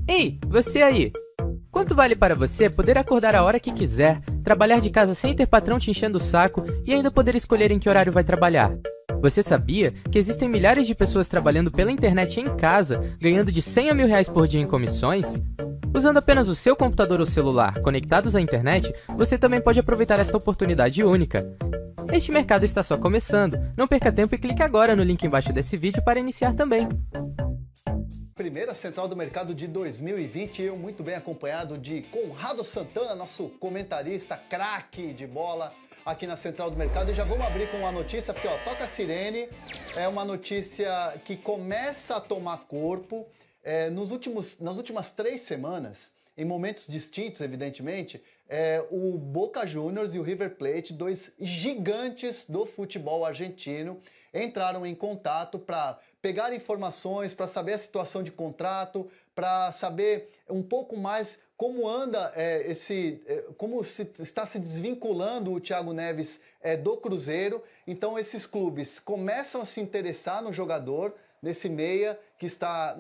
Ei, você aí! Quanto vale para você poder acordar a hora que quiser, trabalhar de casa sem ter patrão te enchendo o saco e ainda poder escolher em que horário vai trabalhar? Você sabia que existem milhares de pessoas trabalhando pela internet em casa, ganhando de 100 a R$ 1.000 por dia em comissões? Usando apenas o seu computador ou celular conectados à internet, você também pode aproveitar essa oportunidade única. Este mercado está só começando, não perca tempo e clique agora no link embaixo desse vídeo para iniciar também. Primeira Central do Mercado de 2020, eu muito bem acompanhado de Conrado Santana, nosso comentarista craque de bola aqui na Central do Mercado. E já vamos abrir com uma notícia, porque toca a sirene, é uma notícia que começa a tomar corpo. Nas últimas 3 semanas, em momentos distintos, evidentemente, o Boca Juniors e o River Plate, dois gigantes do futebol argentino, entraram em contato para pegar informações, para saber a situação de contrato, para saber um pouco mais como anda como está se desvinculando o Thiago Neves do Cruzeiro. Então esses clubes começam a se interessar no jogador, nesse meia que está,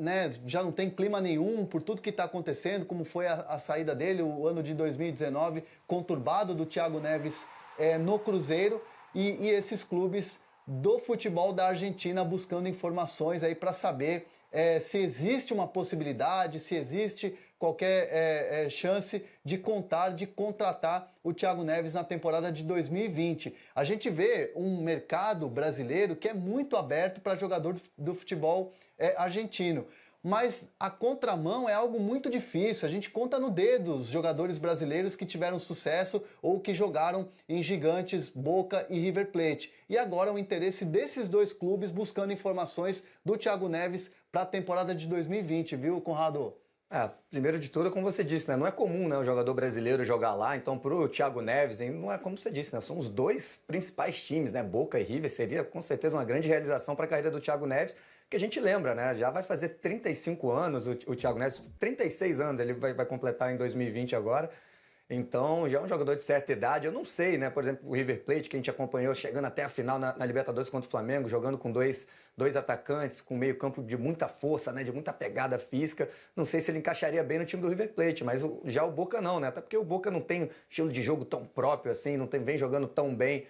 já não tem clima nenhum por tudo que está acontecendo, como foi a saída dele, o ano de 2019 conturbado do Thiago Neves no Cruzeiro, e esses clubes do futebol da Argentina buscando informações aí para saber se existe uma possibilidade, se existe qualquer chance de contratar o Thiago Neves na temporada de 2020. A gente vê um mercado brasileiro que é muito aberto para jogador do futebol argentino. Mas a contramão é algo muito difícil. A gente conta no dedo os jogadores brasileiros que tiveram sucesso ou que jogaram em gigantes Boca e River Plate. E agora o interesse desses dois clubes buscando informações do Thiago Neves para a temporada de 2020, viu, Conrado? Primeiro de tudo, como você disse, não é comum, o jogador brasileiro jogar lá. Então, para o Thiago Neves, não é como você disse, são os dois principais times, Boca e River. Seria com certeza uma grande realização para a carreira do Thiago Neves, que a gente lembra, já vai fazer 35 anos o Thiago Neves, 36 anos ele vai completar em 2020 agora. Então, já é um jogador de certa idade. Eu não sei, por exemplo, o River Plate, que a gente acompanhou chegando até a final na Libertadores contra o Flamengo, jogando com dois atacantes, com meio campo de muita força, de muita pegada física. Não sei se ele encaixaria bem no time do River Plate, mas já o Boca não, Até porque o Boca não tem estilo de jogo tão próprio assim, vem jogando tão bem,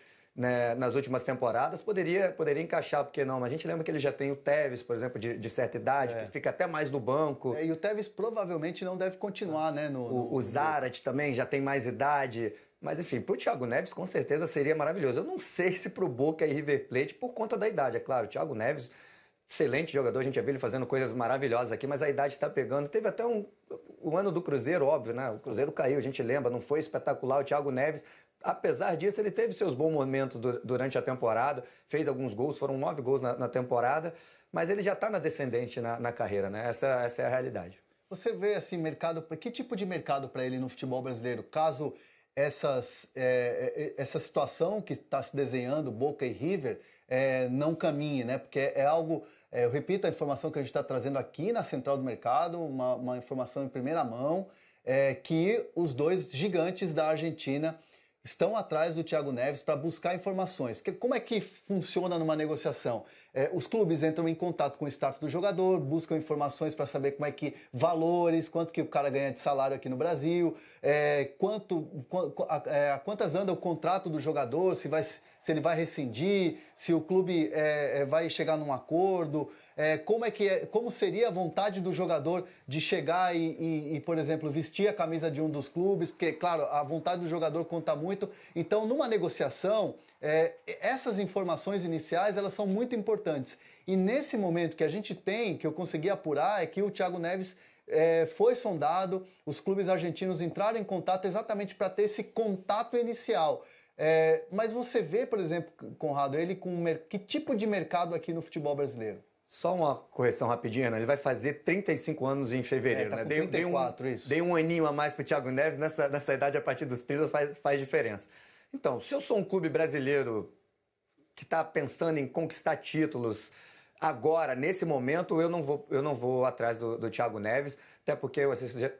nas últimas temporadas. Poderia encaixar, porque não? Mas a gente lembra que ele já tem o Tevez, por exemplo, de certa idade, que fica até mais no banco. E o Tevez provavelmente não deve continuar, O Zarate também já tem mais idade. Mas enfim, pro Thiago Neves com certeza seria maravilhoso. Eu não sei se pro Boca e River Plate, por conta da idade, é claro. O Thiago Neves, excelente jogador, a gente já viu ele fazendo coisas maravilhosas aqui, mas a idade está pegando. Teve até o ano do Cruzeiro, óbvio, O Cruzeiro caiu, a gente lembra, não foi espetacular. O Thiago Neves, apesar disso, ele teve seus bons momentos durante a temporada, fez alguns gols, foram 9 gols na temporada, mas ele já está na descendente na carreira, Essa é a realidade. Você vê, assim, que tipo de mercado para ele no futebol brasileiro, caso essa situação que está se desenhando, Boca e River, não caminhe, Porque é algo, eu repito a informação que a gente está trazendo aqui na Central do Mercado, uma informação em primeira mão, que os dois gigantes da Argentina estão atrás do Thiago Neves para buscar informações. Como é que funciona numa negociação? Os clubes entram em contato com o staff do jogador, buscam informações para saber como é que valores, quanto que o cara ganha de salário aqui no Brasil, quantas anda o contrato do jogador, se ele vai rescindir, se o clube vai chegar num acordo, como seria a vontade do jogador de chegar e, por exemplo, vestir a camisa de um dos clubes, porque, claro, a vontade do jogador conta muito. Então, numa negociação, essas informações iniciais, elas são muito importantes. E nesse momento que a gente tem, que eu consegui apurar, é que o Thiago Neves foi sondado, os clubes argentinos entraram em contato exatamente para ter esse contato inicial. Mas você vê, por exemplo, Conrado, ele com que tipo de mercado aqui no futebol brasileiro? Só uma correção rapidinha, Ele vai fazer 35 anos em fevereiro, Tá com 34, isso. Dei um aninho a mais pro Thiago Neves, nessa idade, a partir dos 30 faz diferença. Então, se eu sou um clube brasileiro que está pensando em conquistar títulos agora, nesse momento, eu não vou atrás do Thiago Neves, até porque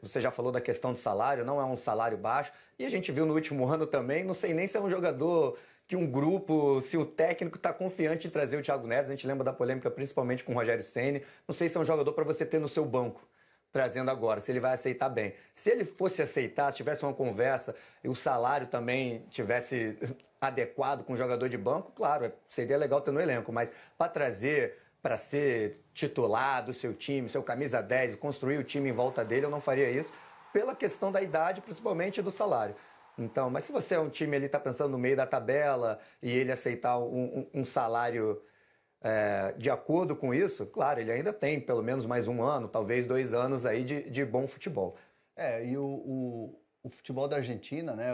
você já falou da questão do salário, não é um salário baixo, e a gente viu no último ano também, não sei nem se é um jogador que um grupo, se o técnico está confiante em trazer o Thiago Neves. A gente lembra da polêmica principalmente com o Rogério Ceni. Não sei se é um jogador para você ter no seu banco. trazendo agora, se ele vai aceitar bem. Se ele fosse aceitar, se tivesse uma conversa e o salário também tivesse adequado com o jogador de banco, claro, seria legal ter no elenco, mas para trazer, para ser titular do seu time, seu camisa 10 e construir o time em volta dele, eu não faria isso, pela questão da idade, principalmente do salário. Então, mas se você é um time ali, está pensando no meio da tabela e ele aceitar um salário de acordo com isso, claro, ele ainda tem pelo menos mais um ano, talvez 2 anos aí de bom futebol. E o futebol da Argentina, né,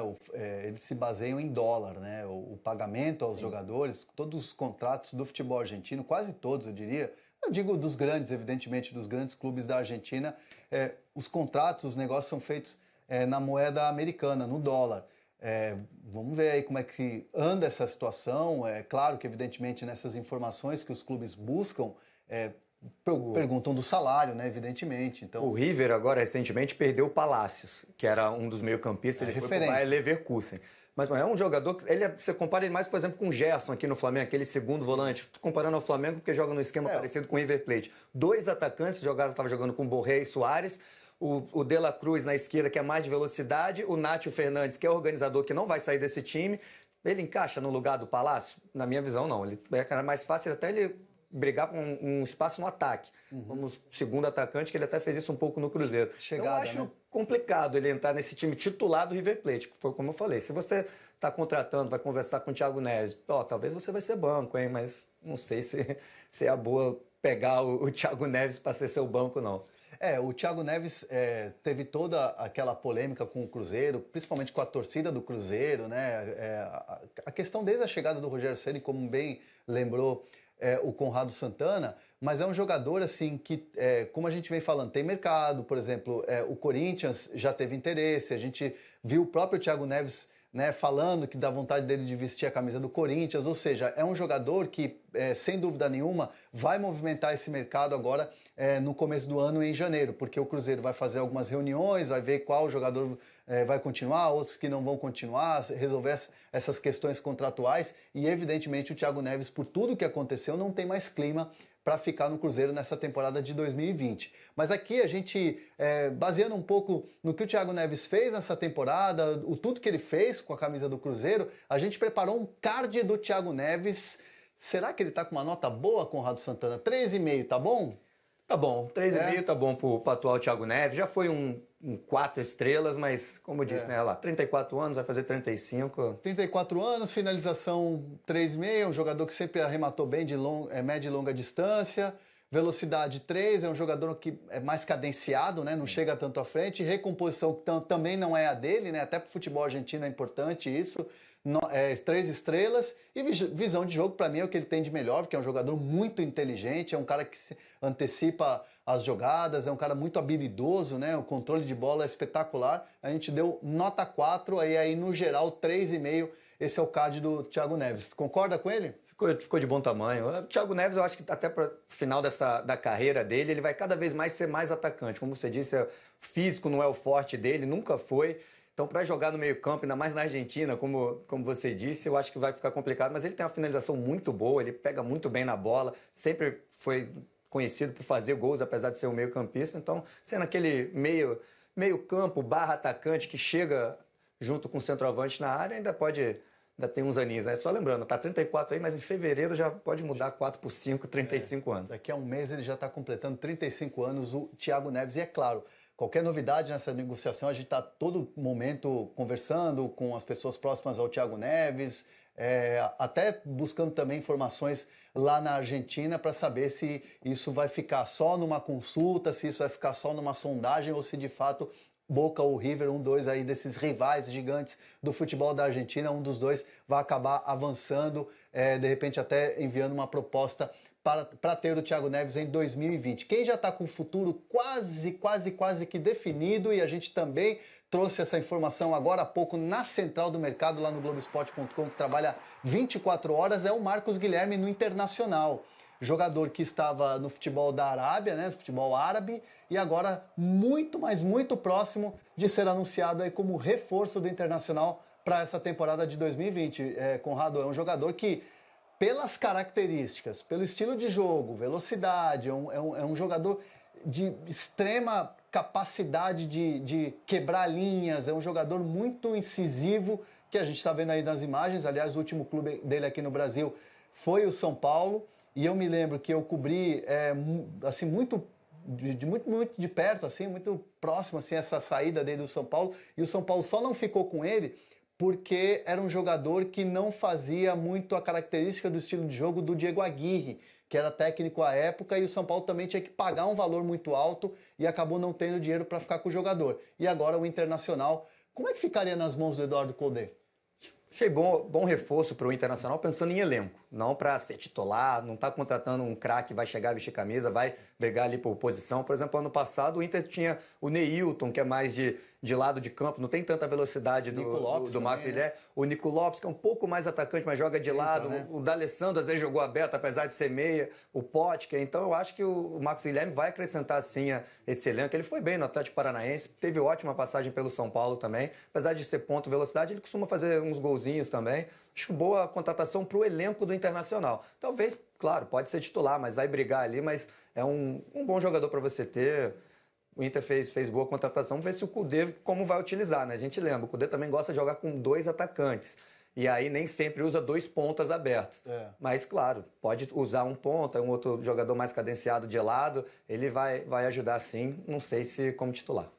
eles se baseiam em dólar, né, o pagamento aos jogadores, todos os contratos do futebol argentino, quase todos eu diria, eu digo dos grandes, evidentemente, dos grandes clubes da Argentina, os contratos, os negócios são feitos na moeda americana, no dólar. Vamos ver aí como é que anda essa situação. É claro que, evidentemente, nessas informações que os clubes buscam, perguntam do salário, né, evidentemente. Então, o River agora, recentemente, perdeu o Palacios, que era um dos meio-campistas, ele foi para o Bayer Leverkusen. Mas é um jogador, você compara ele mais, por exemplo, com o Gerson aqui no Flamengo, aquele segundo volante, comparando ao Flamengo, porque joga no esquema parecido com o River Plate. 2 atacantes estavam jogando com Borré e Soares, o De La Cruz na esquerda, que é mais de velocidade, o Nátio Fernandes, que é organizador, que não vai sair desse time. Ele encaixa no lugar do Palácio? Na minha visão, não. É mais fácil até ele brigar por um espaço no ataque. Como segundo atacante, que ele até fez isso um pouco no Cruzeiro. Eu acho complicado ele entrar nesse time titular do River Plate, foi como eu falei. Se você está contratando, vai conversar com o Thiago Neves, talvez você vai ser banco, hein? Mas não sei se é boa pegar o Thiago Neves para ser seu banco, não. O Thiago Neves teve toda aquela polêmica com o Cruzeiro, principalmente com a torcida do Cruzeiro, né? A questão desde a chegada do Rogério Ceni, como bem lembrou o Conrado Santana, mas é um jogador assim que, como a gente vem falando, tem mercado. Por exemplo, o Corinthians já teve interesse, a gente viu o próprio Thiago Neves, né, falando que dá vontade dele de vestir a camisa do Corinthians, ou seja, é um jogador que, sem dúvida nenhuma, vai movimentar esse mercado agora no começo do ano, em janeiro, porque o Cruzeiro vai fazer algumas reuniões, vai ver qual jogador vai continuar, outros que não vão continuar, resolver essas questões contratuais e, evidentemente, o Thiago Neves, por tudo que aconteceu, não tem mais clima para ficar no Cruzeiro nessa temporada de 2020. Mas aqui a gente, baseando um pouco no que o Thiago Neves fez nessa temporada, tudo que ele fez com a camisa do Cruzeiro, a gente preparou um card do Thiago Neves. Será que ele está com uma nota boa, Conrado Santana? 3,5, tá bom? Tá bom, 3,5 tá bom pro atual Thiago Neves. Já foi um 4 estrelas, mas como eu disse, né, lá, 34 anos, vai fazer 35. 34 anos, finalização 3,5, um jogador que sempre arrematou bem de média e longa distância. Velocidade 3, é um jogador que é mais cadenciado, né? Não chega tanto à frente. Recomposição também não é a dele, né? Até pro futebol argentino é importante isso. 3 estrelas. E visão de jogo, para mim, é o que ele tem de melhor, porque é um jogador muito inteligente, é um cara que se antecipa as jogadas, é um cara muito habilidoso, né? O controle de bola é espetacular. A gente deu nota 4, aí no geral 3,5. Esse é o card do Thiago Neves. Concorda com ele? Ficou de bom tamanho. O Thiago Neves, eu acho que até para o final da carreira dele, ele vai cada vez mais ser mais atacante. Como você disse, físico não é o forte dele, nunca foi. Então, para jogar no meio-campo, ainda mais na Argentina, como você disse, eu acho que vai ficar complicado. Mas ele tem uma finalização muito boa, ele pega muito bem na bola, sempre foi conhecido por fazer gols, apesar de ser um meio-campista. Então, sendo aquele meio-campo barra atacante que chega junto com o centroavante na área, ainda tem uns aninhos, né? Só lembrando, tá 34 aí, mas em fevereiro já pode mudar 4 por 5, 35 anos. Daqui a um mês ele já está completando 35 anos, o Thiago Neves. E é claro, qualquer novidade nessa negociação, a gente está todo momento conversando com as pessoas próximas ao Thiago Neves, até buscando também informações lá na Argentina para saber se isso vai ficar só numa consulta, se isso vai ficar só numa sondagem ou se de fato Boca ou River, dois aí desses rivais gigantes do futebol da Argentina, um dos dois vai acabar avançando, de repente até enviando uma proposta para ter o Thiago Neves em 2020. Quem já está com o futuro quase que definido, e a gente também trouxe essa informação agora há pouco na Central do Mercado, lá no Globoesporte.com, que trabalha 24 horas, é o Marcos Guilherme no Internacional. Jogador que estava no futebol da Arábia, né, futebol árabe, e agora muito, mas muito próximo de ser anunciado aí como reforço do Internacional para essa temporada de 2020. Conrado, é um jogador que, pelas características, pelo estilo de jogo, velocidade, é um jogador de extrema capacidade de quebrar linhas, é um jogador muito incisivo, que a gente está vendo aí nas imagens. Aliás, o último clube dele aqui no Brasil foi o São Paulo, e eu me lembro que eu cobri assim, muito de perto, assim, muito próximo assim, essa saída dele do São Paulo, e o São Paulo só não ficou com ele porque era um jogador que não fazia muito a característica do estilo de jogo do Diego Aguirre, que era técnico à época, e o São Paulo também tinha que pagar um valor muito alto e acabou não tendo dinheiro para ficar com o jogador. E agora o Internacional, como é que ficaria nas mãos do Eduardo Cudê? Achei bom reforço para o Internacional pensando em elenco, não para ser titular, não está contratando um craque que vai chegar a vestir camisa, vai brigar ali por posição. Por exemplo, ano passado o Inter tinha o Neilton, que é mais de lado de campo, não tem tanta velocidade do Márcio Guilherme. O Nico Lopes, que é um pouco mais atacante, mas joga de lado. Né? O D'Alessandro às vezes jogou aberto, apesar de ser meia. O Potker. Então eu acho que o Marcos Guilherme vai acrescentar sim esse elenco. Ele foi bem no Atlético Paranaense, teve ótima passagem pelo São Paulo também. Apesar de ser ponto velocidade, ele costuma fazer uns golzinhos também. Acho boa contratação para o elenco do Internacional. Talvez, claro, pode ser titular, mas vai brigar ali, mas é um bom jogador para você ter. O Inter fez boa contratação, vamos ver se o Cudê como vai utilizar, né? A gente lembra, o Cudê também gosta de jogar com 2 atacantes. E aí nem sempre usa 2 pontas abertos. Mas, claro, pode usar um ponta, um outro jogador mais cadenciado de lado, ele vai ajudar sim, não sei se como titular.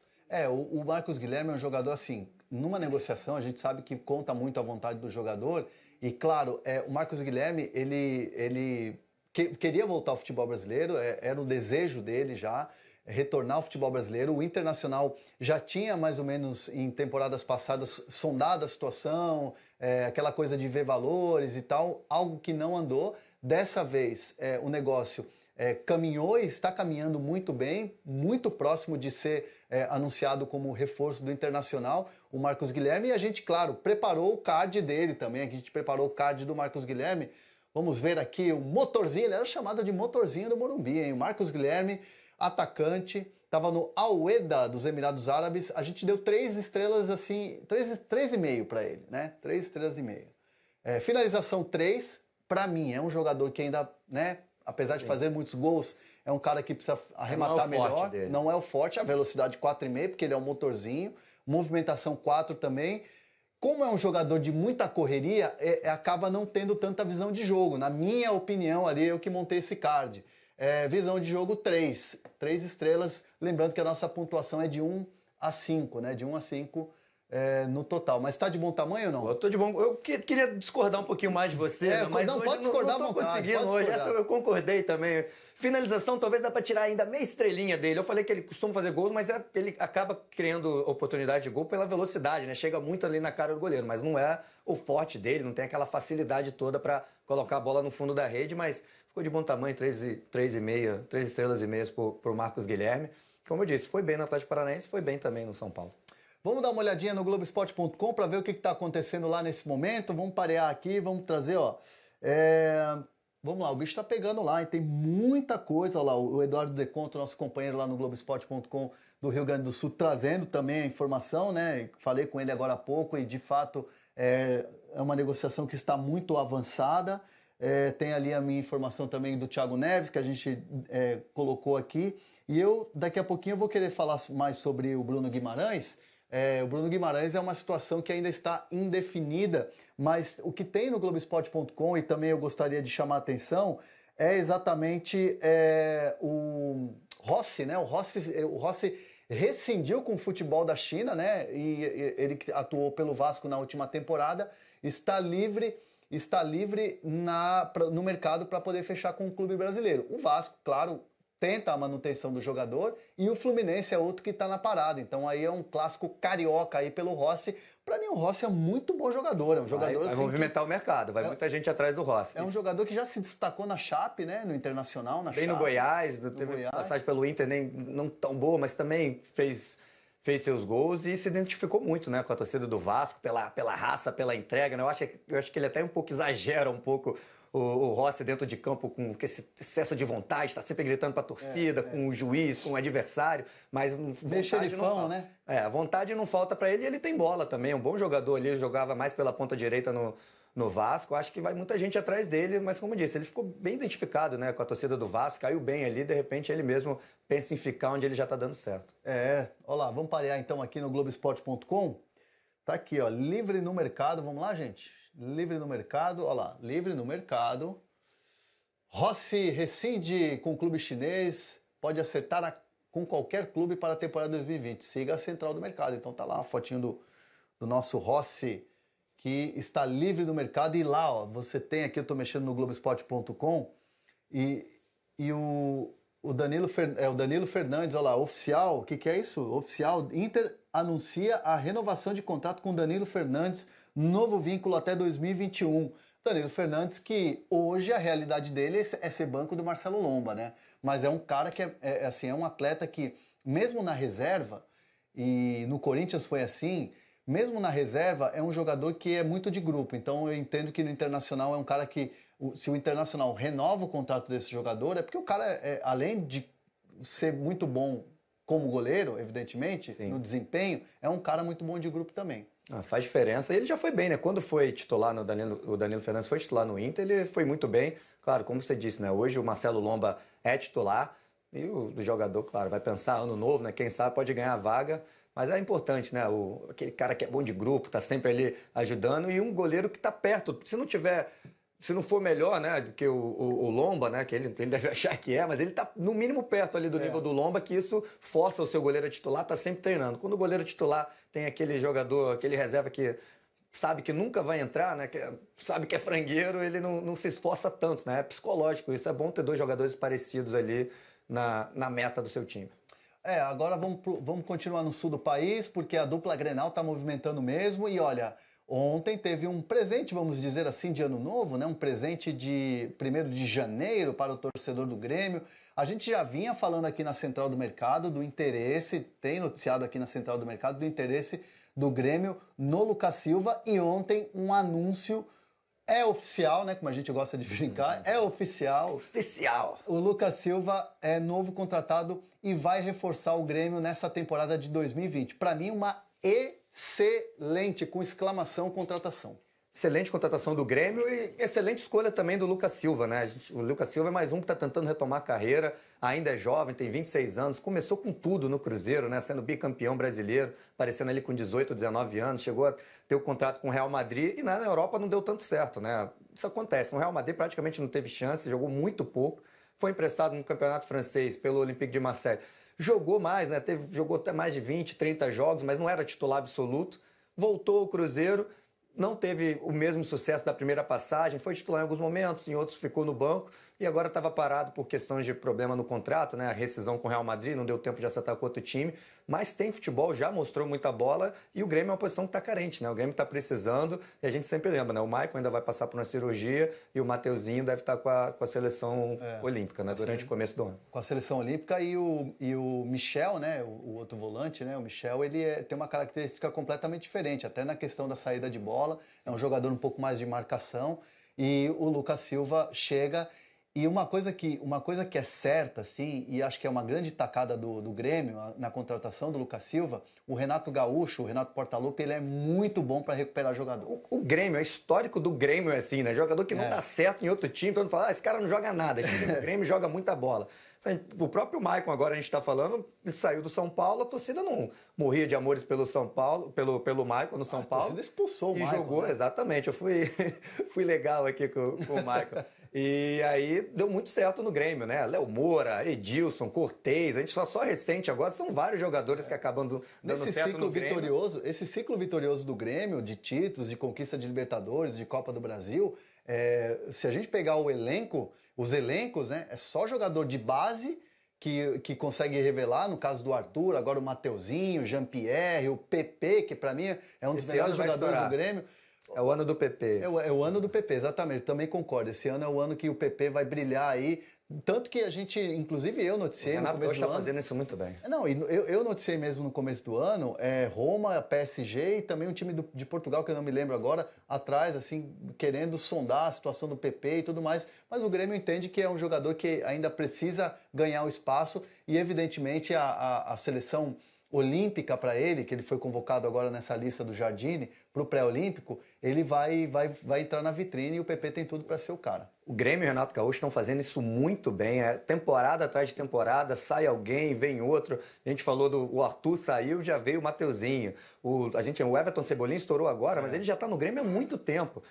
O Marcos Guilherme é um jogador assim, numa negociação a gente sabe que conta muito a vontade do jogador, e claro, o Marcos Guilherme, ele queria voltar ao futebol brasileiro, era o desejo dele já, retornar ao futebol brasileiro. O Internacional já tinha mais ou menos em temporadas passadas sondado a situação, aquela coisa de ver valores e tal, algo que não andou. Dessa vez o negócio caminhou e está caminhando muito bem, muito próximo de ser anunciado como reforço do Internacional, o Marcos Guilherme, e a gente, claro, preparou o card dele também, a gente preparou o card do Marcos Guilherme. Vamos ver aqui o motorzinho, ele era chamado de motorzinho do Morumbi, hein? O Marcos Guilherme, atacante, estava no Al-Wehda dos Emirados Árabes. A gente deu 3 estrelas assim, 3,5 para ele, né? 3 estrelas e meia. Finalização 3, para mim, é um jogador que ainda, né, apesar de fazer muitos gols, é um cara que precisa arrematar melhor. Não é o forte, a velocidade 4,5, porque ele é um motorzinho. Movimentação 4 também. Como é um jogador de muita correria, acaba não tendo tanta visão de jogo. Na minha opinião, ali, eu que montei esse card. Visão de jogo 3 estrelas, lembrando que a nossa pontuação é de 1 a 5, né? De 1 a 5 no total. Mas tá de bom tamanho ou não? Eu tô de bom. Eu queria discordar um pouquinho mais de você, mas não, pode discordar não tô vontade, conseguindo pode hoje. discordar. Essa eu concordei também. Finalização, talvez dá pra tirar ainda meia estrelinha dele. Eu falei que ele costuma fazer gols, mas ele acaba criando oportunidade de gol pela velocidade, né? Chega muito ali na cara do goleiro, mas não é o forte dele, não tem aquela facilidade toda pra colocar a bola no fundo da rede, mas ficou de bom tamanho, 3 estrelas e meias pro Marcos Guilherme. Como eu disse, foi bem no Atlético Paranaense, foi bem também no São Paulo. Vamos dar uma olhadinha no Globoesporte.com para ver o que está acontecendo lá nesse momento. Vamos parear aqui, vamos trazer, ó. Vamos lá, o bicho está pegando lá e tem muita coisa. Olha lá, o Eduardo Deconto, nosso companheiro lá no Globoesporte.com do Rio Grande do Sul, trazendo também a informação, né? Falei com ele agora há pouco e de fato é uma negociação que está muito avançada. Tem ali a minha informação também do Thiago Neves, que a gente colocou aqui. E eu, daqui a pouquinho, eu vou querer falar mais sobre o Bruno Guimarães. O Bruno Guimarães é uma situação que ainda está indefinida, mas o que tem no Globoesporte.com, e também eu gostaria de chamar a atenção, é exatamente o Rossi, né? O Rossi rescindiu com o futebol da China, né? E ele que atuou pelo Vasco na última temporada, está livre no mercado para poder fechar com o clube brasileiro. O Vasco, claro, tenta a manutenção do jogador, e o Fluminense é outro que está na parada. Então aí é um clássico carioca aí pelo Rossi. Para mim o Rossi é muito bom jogador, é um jogador vai assim, movimentar o mercado, vai muita gente atrás do Rossi. É um jogador que já se destacou na Chape, né, no Internacional, na Bem Chape, no Goiás, teve passagem pelo Inter, nem não tão boa, mas também fez seus gols e se identificou muito, né, com a torcida do Vasco, pela raça, pela entrega, né? Eu acho que ele até um pouco exagera um pouco o Rossi dentro de campo com esse excesso de vontade, está sempre gritando para a torcida, com o juiz, com o adversário, mas vontade não falta, né? A vontade não falta para ele, e ele tem bola também, é um bom jogador ali, jogava mais pela ponta direita no Vasco. Acho que vai muita gente atrás dele, mas como eu disse, ele ficou bem identificado, né, com a torcida do Vasco, caiu bem ali, de repente ele mesmo pensa em ficar onde ele já está dando certo. Olha lá, vamos parear então aqui no Globoesporte.com. Tá aqui, ó, livre no mercado, vamos lá, gente? Livre no mercado, olha lá, livre no mercado. Rossi rescinde com o clube chinês, pode acertar com qualquer clube para a temporada 2020. Siga a central do mercado. Então tá lá a fotinho do nosso Rossi, que está livre no mercado. E lá, ó, você tem aqui, eu estou mexendo no Globoesporte.com, e o Danilo Fernandes, olha lá, oficial, o que é isso? Oficial, Inter anuncia a renovação de contrato com Danilo Fernandes, novo vínculo até 2021. Danilo Fernandes, que hoje a realidade dele é ser banco do Marcelo Lomba, né? Mas é um cara que é um atleta que, mesmo na reserva, e no Corinthians foi assim, mesmo na reserva, é um jogador que é muito de grupo. Então eu entendo que no Internacional é um cara que, se o Internacional renova o contrato desse jogador, é porque o cara, além de ser muito bom como goleiro, evidentemente, sim, no desempenho, é um cara muito bom de grupo também. Faz diferença. Ele já foi bem, né? Quando foi titular o Danilo Fernandes foi titular no Inter, ele foi muito bem. Claro, como você disse, né? Hoje o Marcelo Lomba é titular e o jogador, claro, vai pensar ano novo, né? Quem sabe pode ganhar a vaga. Mas é importante, né? Aquele cara que é bom de grupo, tá sempre ali ajudando, e um goleiro que tá perto. Se não for melhor, né, do que o Lomba, né, que ele deve achar que mas ele tá no mínimo perto ali do nível do Lomba, que isso força o seu goleiro titular, tá sempre treinando. Quando o goleiro titular tem aquele jogador, aquele reserva que sabe que nunca vai entrar, né, sabe que é frangueiro, ele não se esforça tanto, né, é psicológico. Isso é bom ter dois jogadores parecidos ali na meta do seu time. Agora vamos continuar no sul do país, porque a dupla Grenal tá movimentando mesmo, e olha, ontem teve um presente, vamos dizer assim, de ano novo, né? Um presente de 1º de janeiro para o torcedor do Grêmio. A gente já vinha falando aqui na Central do Mercado do interesse, tem noticiado aqui na Central do Mercado do interesse do Grêmio no Lucas Silva, e ontem um anúncio oficial, né? Como a gente gosta de brincar, é oficial. Oficial! O Lucas Silva é novo contratado e vai reforçar o Grêmio nessa temporada de 2020. Para mim, uma excelente, com exclamação, contratação. Excelente contratação do Grêmio e excelente escolha também do Lucas Silva, né? O Lucas Silva é mais um que está tentando retomar a carreira, ainda é jovem, tem 26 anos, começou com tudo no Cruzeiro, né? Sendo bicampeão brasileiro, aparecendo ali com 18, 19 anos, chegou a ter o contrato com o Real Madrid e na Europa não deu tanto certo, né? Isso acontece, no Real Madrid praticamente não teve chance, jogou muito pouco, foi emprestado no campeonato francês pelo Olympique de Marseille. Jogou mais, né? Jogou até mais de 20, 30 jogos, mas não era titular absoluto. Voltou ao Cruzeiro, não teve o mesmo sucesso da primeira passagem, foi titular em alguns momentos, em outros ficou no banco e agora estava parado por questões de problema no contrato, né? A rescisão com o Real Madrid, não deu tempo de acertar com outro time, mas tem futebol, já mostrou muita bola e o Grêmio é uma posição que está carente, né? O Grêmio está precisando e a gente sempre lembra, né? O Maicon ainda vai passar por uma cirurgia e o Mateuzinho deve estar com a seleção olímpica, né? Durante o começo do ano. Com a seleção olímpica e o Michel, né? O outro volante, né? O Michel, ele tem uma característica completamente diferente, até na questão da saída de bola, é um jogador um pouco mais de marcação e o Lucas Silva chega. E uma coisa que é certa, assim, e acho que é uma grande tacada do Grêmio na contratação do Lucas Silva, o Renato Gaúcho, o Renato Portaluppi, ele é muito bom para recuperar jogador. O Grêmio, o histórico do Grêmio é assim, né? Jogador que não dá certo em outro time, todo mundo fala, esse cara não joga nada, o Grêmio joga muita bola. O próprio Maicon, agora a gente está falando, ele saiu do São Paulo, a torcida não morria de amores pelo São Paulo, pelo Maicon no São Paulo. A torcida expulsou o Maicon. E jogou, né? Exatamente, eu fui legal aqui com o Maicon. E aí deu muito certo no Grêmio, né? Léo Moura, Edilson, Cortez, a gente só recente agora, são vários jogadores que acabam dando certo no Grêmio. Esse ciclo vitorioso do Grêmio, de títulos, de conquista de Libertadores, de Copa do Brasil, se a gente pegar os elencos, né? É só jogador de base que consegue revelar, no caso do Arthur, agora o Mateuzinho, o Jean-Pierre, o PP, que para mim é um dos melhores jogadores do Grêmio. É o ano do PP. É o ano do PP, exatamente. Também concordo. Esse ano é o ano que o PP vai brilhar aí. Tanto que a gente, inclusive eu noticiei no começo do ano... O Renato está fazendo isso muito bem. Não, eu noticiei mesmo no começo do ano, Roma, PSG e também um time de Portugal, que eu não me lembro agora, atrás, assim, querendo sondar a situação do PP e tudo mais. Mas o Grêmio entende que é um jogador que ainda precisa ganhar o espaço e, evidentemente, a seleção olímpica para ele, que ele foi convocado agora nessa lista do Jardine, para o pré-olímpico, ele vai entrar na vitrine e o PP tem tudo para ser o cara. O Grêmio e o Renato Gaúcho estão fazendo isso muito bem, temporada atrás de temporada, sai alguém, vem outro. A gente falou o Arthur saiu, já veio o Mateuzinho. O Everton Cebolinha estourou agora, mas ele já está no Grêmio há muito tempo.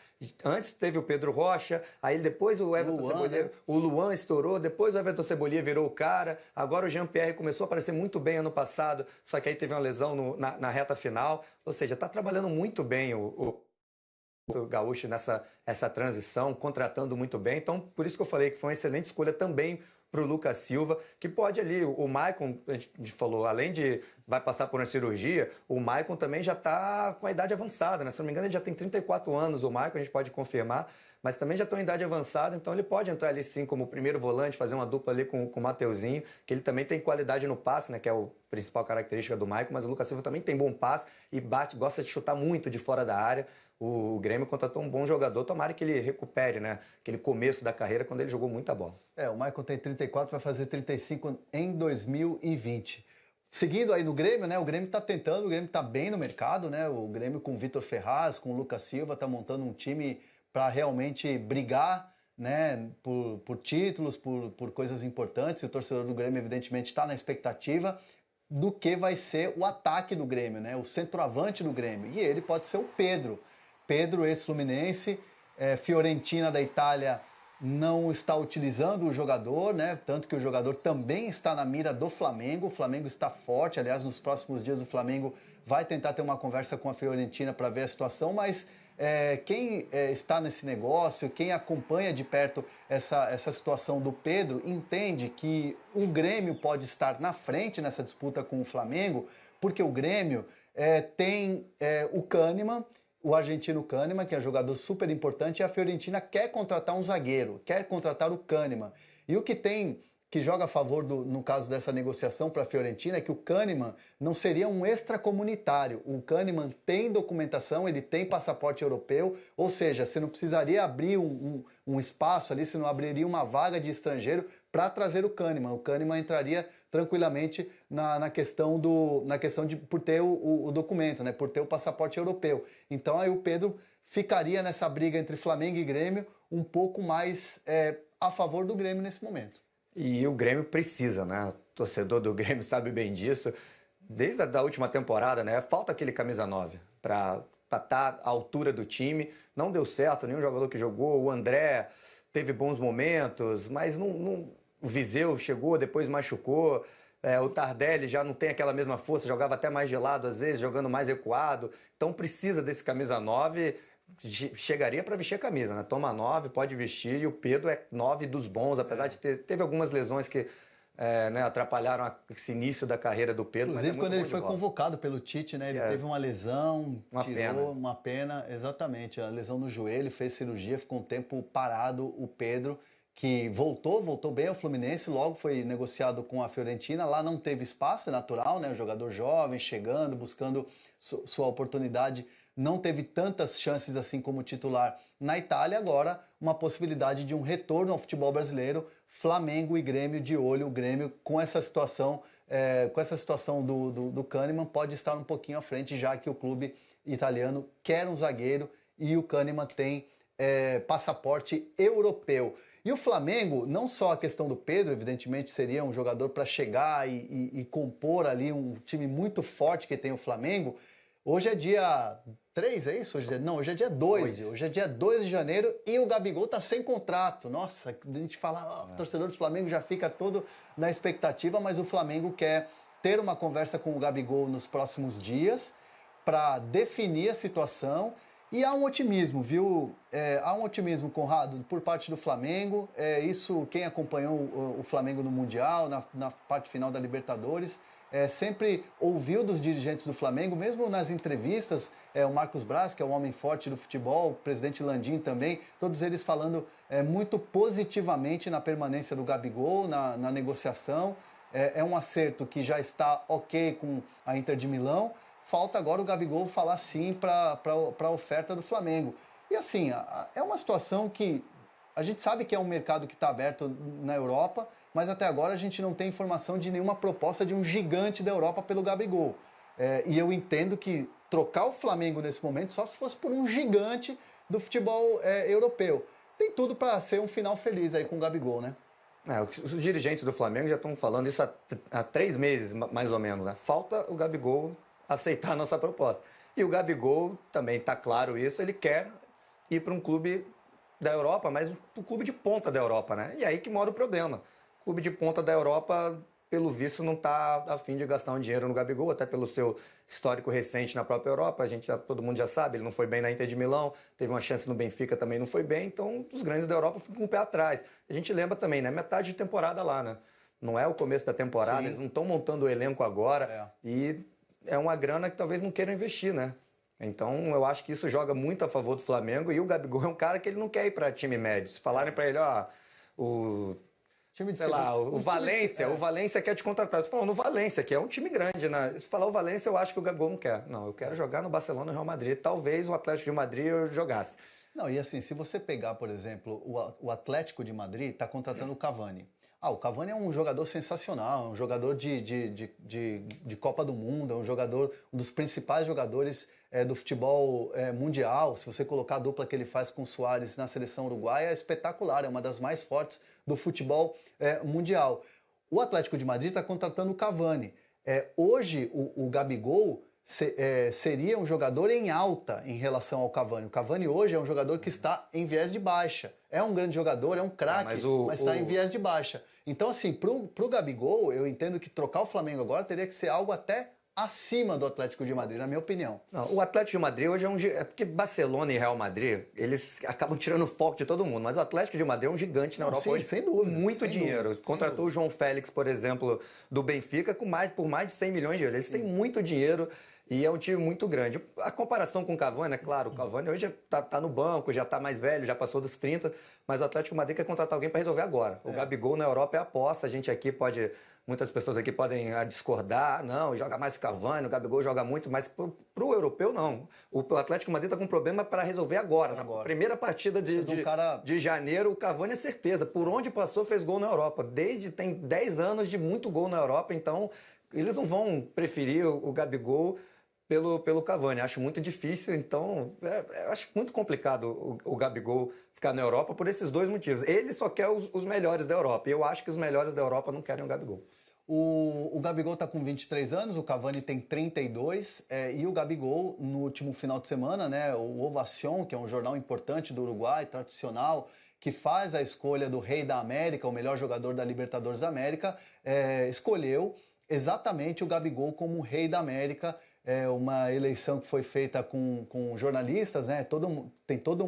Antes teve o Pedro Rocha, aí depois o Everton Cebolinha, né? O Luan estourou, depois o Everton Cebolinha virou o cara. Agora o Jean-Pierre começou a aparecer muito bem ano passado, só que aí teve uma lesão na reta final. Ou seja, está trabalhando muito bem o Gaúcho essa transição, contratando muito bem. Então, por isso que eu falei que foi uma excelente escolha também para o Lucas Silva, que pode ali, o Maicon, a gente falou, além de vai passar por uma cirurgia, o Maicon também já está com a idade avançada, né? Se não me engano, ele já tem 34 anos, o Maicon, a gente pode confirmar, mas também já está em idade avançada, então ele pode entrar ali sim como primeiro volante, fazer uma dupla ali com o Mateuzinho, que ele também tem qualidade no passe, né? Que é a principal característica do Maicon, mas o Lucas Silva também tem bom passe e gosta de chutar muito de fora da área. O Grêmio contratou um bom jogador, tomara que ele recupere, né? Aquele começo da carreira quando ele jogou muita bola. O Maicon tem 34, vai fazer 35 em 2020. Seguindo aí no Grêmio, né? O Grêmio está tentando, o Grêmio está bem no mercado, né? O Grêmio com o Vitor Ferraz, com o Lucas Silva, está montando um time para realmente brigar, né? Por títulos, por coisas importantes. E o torcedor do Grêmio, evidentemente, está na expectativa do que vai ser o ataque do Grêmio, né? O centroavante do Grêmio. E ele pode ser o Pedro. Pedro, ex-Fluminense, Fiorentina da Itália não está utilizando o jogador, né? Tanto que o jogador também está na mira do Flamengo. O Flamengo está forte, aliás, nos próximos dias o Flamengo vai tentar ter uma conversa com a Fiorentina para ver a situação, mas quem está nesse negócio, quem acompanha de perto essa situação do Pedro, entende que o Grêmio pode estar na frente nessa disputa com o Flamengo, porque o Grêmio tem o Kahneman, o argentino Kahneman, que é um jogador super importante, e a Fiorentina quer contratar um zagueiro, quer contratar o Kahneman. E o que tem que joga a favor, no caso dessa negociação para a Fiorentina, é que o Kahneman não seria um extracomunitário. O Kahneman tem documentação, ele tem passaporte europeu, ou seja, você não precisaria abrir um espaço ali, você não abriria uma vaga de estrangeiro para trazer o Kahneman. O Kahneman entraria tranquilamente na questão de por ter o documento, né, por ter o passaporte europeu. Então aí o Pedro ficaria nessa briga entre Flamengo e Grêmio um pouco mais a favor do Grêmio nesse momento. E o Grêmio precisa, né? O torcedor do Grêmio sabe bem disso. Desde a última temporada, né? Falta aquele camisa 9 para estar à altura do time. Não deu certo, nenhum jogador que jogou. O André teve bons momentos, mas o Viseu chegou, depois machucou. O Tardelli já não tem aquela mesma força, jogava até mais de lado às vezes, jogando mais recuado. Então precisa desse camisa 9. Chegaria para vestir a camisa, né? Toma 9, pode vestir, e o Pedro é 9 dos bons, apesar de teve algumas lesões que né, atrapalharam esse início da carreira do Pedro. Inclusive quando ele foi convocado pelo Tite, né? Ele teve uma lesão, uma pena, exatamente, a lesão no joelho, fez cirurgia, ficou um tempo parado. O Pedro, que voltou bem ao Fluminense, logo foi negociado com a Fiorentina, lá não teve espaço, é natural, né? Um jogador jovem, chegando, buscando sua oportunidade, não teve tantas chances assim como titular na Itália. Agora uma possibilidade de um retorno ao futebol brasileiro, Flamengo e Grêmio de olho. O Grêmio com essa situação do Kahneman pode estar um pouquinho à frente, já que o clube italiano quer um zagueiro e o Kahneman tem passaporte europeu. E o Flamengo, não só a questão do Pedro, evidentemente seria um jogador para chegar e compor ali um time muito forte que tem o Flamengo. Hoje é dia 3, é isso? Hoje é dia 2. Hoje é dia 2 de janeiro e o Gabigol está sem contrato. Nossa, a gente fala, o torcedor do Flamengo já fica todo na expectativa, mas o Flamengo quer ter uma conversa com o Gabigol nos próximos dias para definir a situação. E há um otimismo, viu? Há um otimismo, Conrado, por parte do Flamengo. Isso, quem acompanhou o Flamengo no Mundial, na parte final da Libertadores, sempre ouviu dos dirigentes do Flamengo, mesmo nas entrevistas, o Marcos Braz, que é um homem forte do futebol, o presidente Landim também, todos eles falando muito positivamente na permanência do Gabigol, na negociação. É um acerto que já está ok com a Inter de Milão. Falta agora o Gabigol falar sim para a oferta do Flamengo. E assim, é uma situação que a gente sabe que é um mercado que está aberto na Europa, mas até agora a gente não tem informação de nenhuma proposta de um gigante da Europa pelo Gabigol. E eu entendo que trocar o Flamengo nesse momento só se fosse por um gigante do futebol europeu. Tem tudo para ser um final feliz aí com o Gabigol, né? Os dirigentes do Flamengo já estão falando isso há 3 meses, mais ou menos, né? Falta o Gabigol aceitar a nossa proposta. E o Gabigol, também está claro isso, ele quer ir para um clube da Europa, mas um clube de ponta da Europa, né? E aí que mora o problema. O clube de ponta da Europa, pelo visto, não está a fim de gastar um dinheiro no Gabigol, até pelo seu histórico recente na própria Europa. Todo mundo já sabe, ele não foi bem na Inter de Milão, teve uma chance no Benfica, também não foi bem, então os grandes da Europa ficam com o pé atrás. A gente lembra também, né? Metade de temporada lá, né? Não é o começo da temporada, Sim. Eles não estão montando o elenco agora e é uma grana que talvez não queiram investir, né? Então eu acho que isso joga muito a favor do Flamengo e o Gabigol é um cara que ele não quer ir para time médio. Se falarem para ele, o Valência, o Valência quer te contratar. Eu tô falando o Valência, que é um time grande, né? Se falar o Valência, eu acho que o Gabigol não quer. Não, eu quero jogar no Barcelona e Real Madrid. Talvez o Atlético de Madrid eu jogasse. Não, e assim, se você pegar, por exemplo, o Atlético de Madrid está contratando o Cavani. O Cavani é um jogador sensacional, um jogador de Copa do Mundo, é um dos principais jogadores do futebol mundial. Se você colocar a dupla que ele faz com o Suárez na seleção uruguaia, é espetacular, é uma das mais fortes do futebol mundial. O Atlético de Madrid está contratando o Cavani. Hoje, o Gabigol seria um jogador em alta em relação ao Cavani. O Cavani hoje é um jogador que está em viés de baixa. É um grande jogador, é um craque, mas está em viés de baixa. Então, assim, pro Gabigol, eu entendo que trocar o Flamengo agora teria que ser algo até acima do Atlético de Madrid, na minha opinião. Não, o Atlético de Madrid hoje é porque Barcelona e Real Madrid, eles acabam tirando o foco de todo mundo, mas o Atlético de Madrid é um gigante na Europa hoje, sem dúvida, com muito dinheiro. Contratou o João Félix, por exemplo, do Benfica, por mais de 100 milhões de euros. Eles têm muito dinheiro e é um time muito grande. A comparação com o Cavani, é claro, o Cavani hoje tá no banco, já tá mais velho, já passou dos 30, mas o Atlético de Madrid quer contratar alguém para resolver agora. O Gabigol na Europa é aposta, a gente aqui muitas pessoas aqui podem discordar, não, joga mais o Cavani, o Gabigol joga muito, mas pro europeu não. O Atlético de Madrid tá com um problema para resolver agora. Na primeira partida de janeiro, o Cavani é certeza, por onde passou fez gol na Europa. Tem 10 anos de muito gol na Europa, então eles não vão preferir o Gabigol pelo Cavani. Acho muito difícil, então acho muito complicado o Gabigol ficar na Europa por esses dois motivos. Ele só quer os melhores da Europa, e eu acho que os melhores da Europa não querem o Gabigol. O Gabigol está com 23 anos, o Cavani tem 32, e o Gabigol, no último final de semana, né, o Ovación, que é um jornal importante do Uruguai, tradicional, que faz a escolha do Rei da América, o melhor jogador da Libertadores da América, escolheu exatamente o Gabigol como o Rei da América. Uma eleição que foi feita com jornalistas, né? Tem todo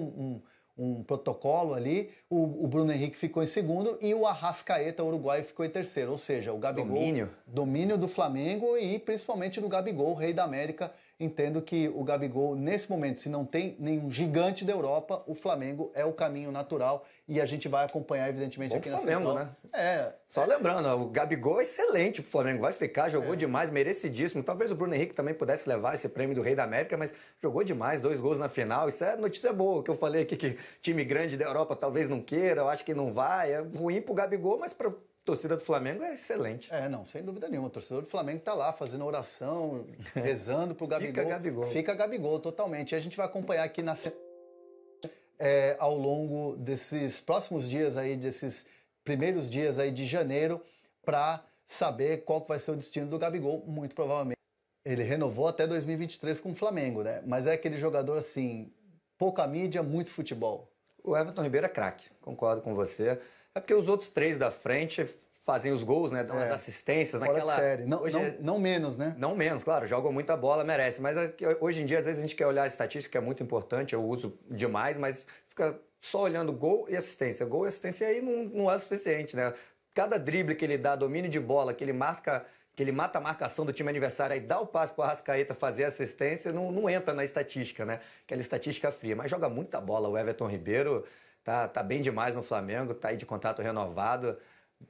um protocolo ali. O Bruno Henrique ficou em segundo e o Arrascaeta, uruguaio, ficou em terceiro. Ou seja, o Gabigol... Domínio do Flamengo e principalmente do Gabigol, Rei da América. Entendo que o Gabigol, nesse momento, se não tem nenhum gigante da Europa, o Flamengo é o caminho natural e a gente vai acompanhar, evidentemente, aqui na Flamengo, Central. Né? Só lembrando, o Gabigol é excelente pro Flamengo, vai ficar, jogou demais, merecidíssimo. Talvez o Bruno Henrique também pudesse levar esse prêmio do Rei da América, mas jogou demais, 2 gols na final. Isso é notícia boa, que eu falei aqui que time grande da Europa talvez não queira, eu acho que não vai. É ruim pro Gabigol, mas pra torcida do Flamengo é excelente. Não, sem dúvida nenhuma. O torcedor do Flamengo tá lá fazendo oração, rezando pro Gabigol. Fica Gabigol, totalmente. E a gente vai acompanhar aqui ao longo desses próximos dias aí, desses primeiros dias aí de janeiro, para saber qual que vai ser o destino do Gabigol, muito provavelmente. Ele renovou até 2023 com o Flamengo, né? Mas é aquele jogador assim, pouca mídia, muito futebol. O Everton Ribeiro é craque, concordo com você. É porque os outros 3 da frente fazem os gols, né? Dão as assistências fora naquela série. Não menos, né? Não menos, claro, jogam muita bola, merece. Mas hoje em dia, às vezes, a gente quer olhar a estatística, que é muito importante, eu uso demais, mas fica só olhando gol e assistência. Gol e assistência aí não é o suficiente, né? Cada drible que ele dá, domínio de bola, que ele mata a marcação do time adversário e dá o passe para o Arrascaeta fazer assistência, não entra na estatística, né? Aquela estatística fria. Mas joga muita bola o Everton Ribeiro. Tá bem demais no Flamengo, tá aí de contrato renovado,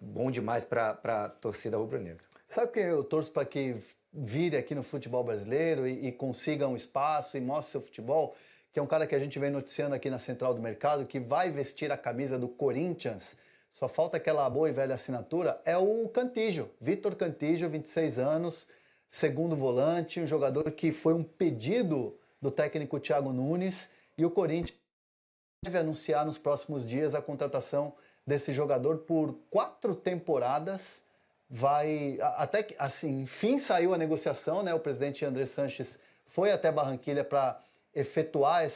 bom demais para a torcida rubro-negra. Sabe que eu torço para que vire aqui no futebol brasileiro e consiga um espaço e mostre seu futebol, que é um cara que a gente vem noticiando aqui na Central do Mercado, que vai vestir a camisa do Corinthians, só falta aquela boa e velha assinatura, é o Cantillo, Vitor Cantillo, 26 anos, segundo volante, um jogador que foi um pedido do técnico Thiago Nunes, e o Corinthians deve anunciar nos próximos dias a contratação desse jogador por 4 temporadas. Até que, assim, enfim, saiu a negociação, né? O presidente André Sanches foi até Barranquilha para efetivar,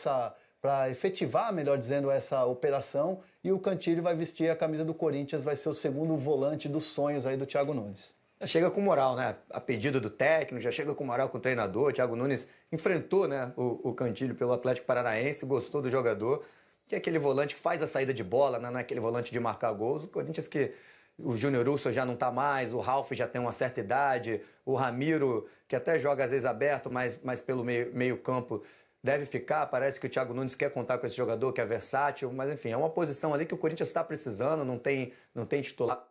melhor dizendo, essa operação, e o Cantillo vai vestir a camisa do Corinthians, vai ser o segundo volante dos sonhos aí do Thiago Nunes. Já chega com moral, né? A pedido do técnico, já chega com moral com o treinador. O Thiago Nunes enfrentou, né, o Cantillo pelo Atlético Paranaense, gostou do jogador, que é aquele volante que faz a saída de bola, né? Não é aquele volante de marcar gols. O Corinthians que o Júnior Urso já não está mais, o Ralf já tem uma certa idade, o Ramiro, que até joga às vezes aberto, mas pelo meio campo deve ficar. Parece que o Thiago Nunes quer contar com esse jogador, que é versátil, mas enfim, é uma posição ali que o Corinthians está precisando, não tem titular.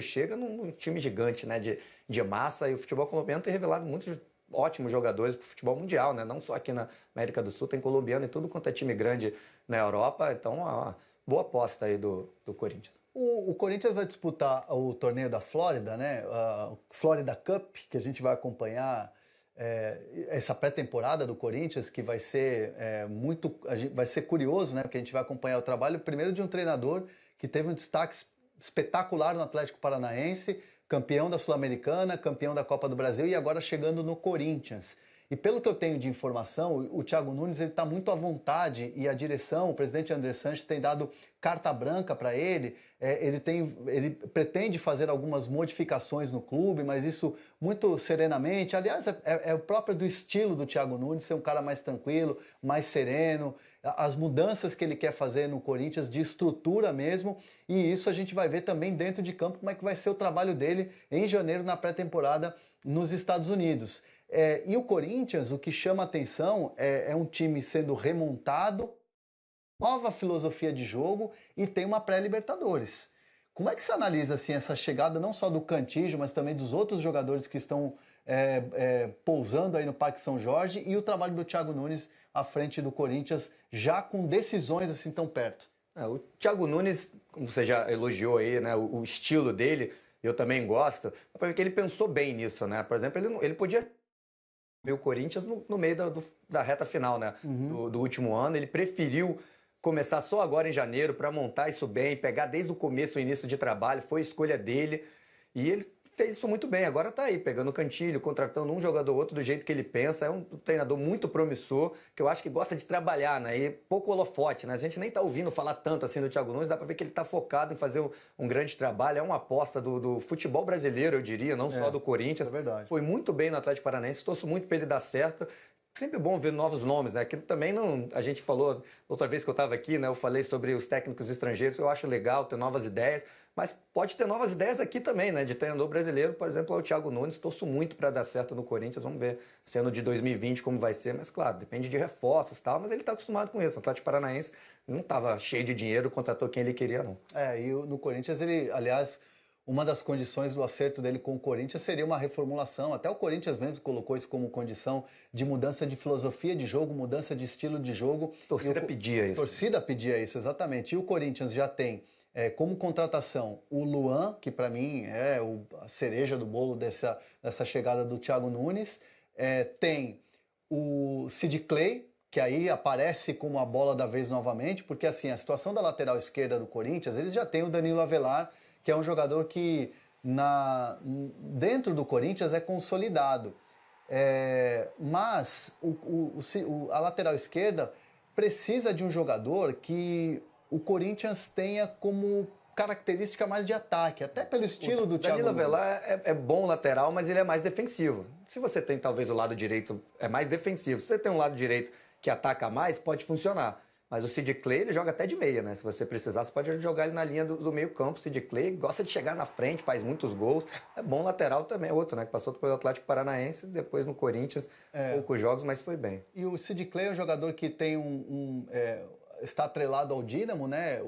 Chega num time gigante, né, de massa, e o futebol colombiano tem revelado muitos ótimos jogadores para o futebol mundial, né? Não só aqui na América do Sul, tem colombiano e tudo quanto é time grande na Europa, então é uma boa aposta aí do Corinthians. O Corinthians vai disputar o torneio da Flórida, né? O Florida Cup, que a gente vai acompanhar essa pré-temporada do Corinthians, que vai ser vai ser curioso, né? Porque a gente vai acompanhar o trabalho primeiro de um treinador que teve um destaque espetacular no Atlético Paranaense, campeão da Sul-Americana, campeão da Copa do Brasil e agora chegando no Corinthians. E pelo que eu tenho de informação, o Thiago Nunes está muito à vontade, e a direção, o presidente André Sanches, tem dado carta branca para ele. Ele pretende fazer algumas modificações no clube, mas isso muito serenamente. Aliás, é o próprio do estilo do Thiago Nunes, ser um cara mais tranquilo, mais sereno. As mudanças que ele quer fazer no Corinthians, de estrutura mesmo, e isso a gente vai ver também dentro de campo, como é que vai ser o trabalho dele em janeiro na pré-temporada nos Estados Unidos. E o Corinthians, o que chama atenção é um time sendo remontado, nova filosofia de jogo, e tem uma pré-Libertadores. Como é que você analisa assim, essa chegada não só do Cantillo, mas também dos outros jogadores que estão pousando aí no Parque São Jorge, e o trabalho do Thiago Nunes à frente do Corinthians, já com decisões assim tão perto? O Thiago Nunes, como você já elogiou aí, né, o estilo dele, eu também gosto, porque ele pensou bem nisso, né? Por exemplo, ele podia ver o Corinthians no meio da reta final, né? Do último ano. Ele preferiu começar só agora em janeiro para montar isso bem, pegar desde o começo o início de trabalho, foi escolha dele, e ele fez isso muito bem. Agora tá aí, pegando o Cantillo, contratando um jogador ou outro do jeito que ele pensa. É um treinador muito promissor, que eu acho que gosta de trabalhar, né? E pouco holofote, né? A gente nem tá ouvindo falar tanto assim do Thiago Nunes, dá para ver que ele tá focado em fazer um grande trabalho. É uma aposta do futebol brasileiro, eu diria, não só do Corinthians. É verdade. Foi muito bem no Atlético Paranaense, torço muito para ele dar certo. Sempre bom ver novos nomes, né? Que também não... A gente falou, outra vez que eu estava aqui, né? Eu falei sobre os técnicos estrangeiros, eu acho legal ter novas ideias, mas pode ter novas ideias aqui também, né? De treinador brasileiro, por exemplo, é o Thiago Nunes. Torço muito para dar certo no Corinthians. Vamos ver esse ano de 2020 como vai ser, mas claro, depende de reforços e tal, mas ele está acostumado com isso. O Atlético Paranaense não estava cheio de dinheiro, contratou quem ele queria, não. E no Corinthians ele, aliás, uma das condições do acerto dele com o Corinthians seria uma reformulação. Até o Corinthians mesmo colocou isso como condição de mudança de filosofia de jogo, mudança de estilo de jogo. A torcida pedia isso. A torcida pedia isso, exatamente. E o Corinthians já tem como contratação o Luan, que para mim é a cereja do bolo dessa chegada do Thiago Nunes. Tem o Sid Clay, que aí aparece como a bola da vez novamente, porque assim, a situação da lateral esquerda do Corinthians, eles já têm o Danilo Avelar, que é um jogador que dentro do Corinthians é consolidado. Mas a lateral esquerda precisa de um jogador que o Corinthians tenha como característica mais de ataque, até pelo estilo do Thiago Nunes. Danilo Avelar é bom lateral, mas ele é mais defensivo. Se você tem talvez o lado direito, é mais defensivo. Se você tem um lado direito que ataca mais, pode funcionar. Mas o Sid Clay, ele joga até de meia, né? Se você precisar, você pode jogar ele na linha do meio campo. O Sid Clay gosta de chegar na frente, faz muitos gols. É bom lateral também, outro, né? Que passou pelo Atlético Paranaense, depois no Corinthians, poucos jogos, mas foi bem. E o Sid Clay é um jogador que tem está atrelado ao Dínamo, né?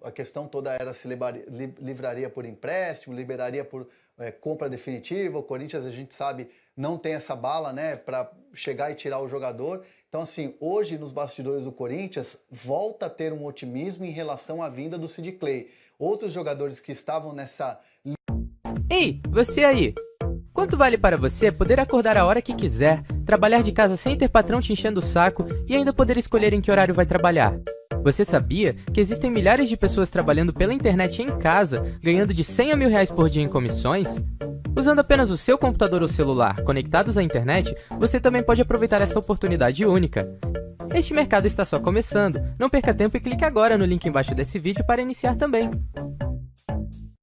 A questão toda era se livraria por empréstimo, liberaria por compra definitiva. O Corinthians, a gente sabe, não tem essa bala, né? Para chegar e tirar o jogador. Então, assim, hoje nos bastidores do Corinthians, volta a ter um otimismo em relação à vinda do Sid Clay. Outros jogadores que estavam nessa... Ei, você aí! Quanto vale para você poder acordar a hora que quiser, trabalhar de casa sem ter patrão te enchendo o saco e ainda poder escolher em que horário vai trabalhar? Você sabia que existem milhares de pessoas trabalhando pela internet em casa, ganhando de 100 a R$ 1.000 por dia em comissões? Usando apenas o seu computador ou celular conectados à internet, você também pode aproveitar essa oportunidade única. Este mercado está só começando, não perca tempo e clique agora no link embaixo desse vídeo para iniciar também.